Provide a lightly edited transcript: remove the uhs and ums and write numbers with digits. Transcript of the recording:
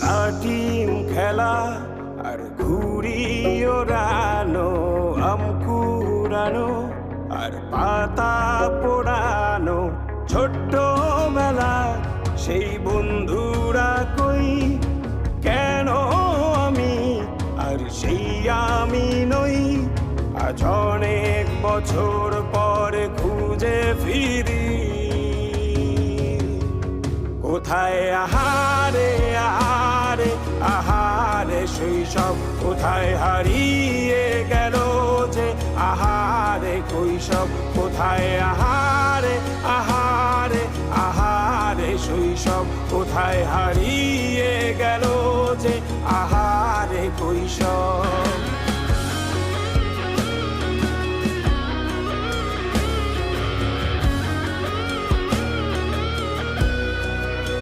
লাটিম খেলা আর ঘুড়ি ওড়ানো, আম কুড়ানো আর পাতা পোড়ানো, ছোট্টবেলা সেই বন্ধুরা কই, কেন আমি আর সেই আমি নই। আজ অনেক বছর পরে খুঁজে ফিরি, কোথায় আহারে আহারে আহারে শৈশব, কোথায় হারিয়ে গেল যে আহারে কৈশব, কোথায় আহারে আহারে আহারে শৈশব, কোথায় হারিয়ে গেল যে আহারে কৈশব।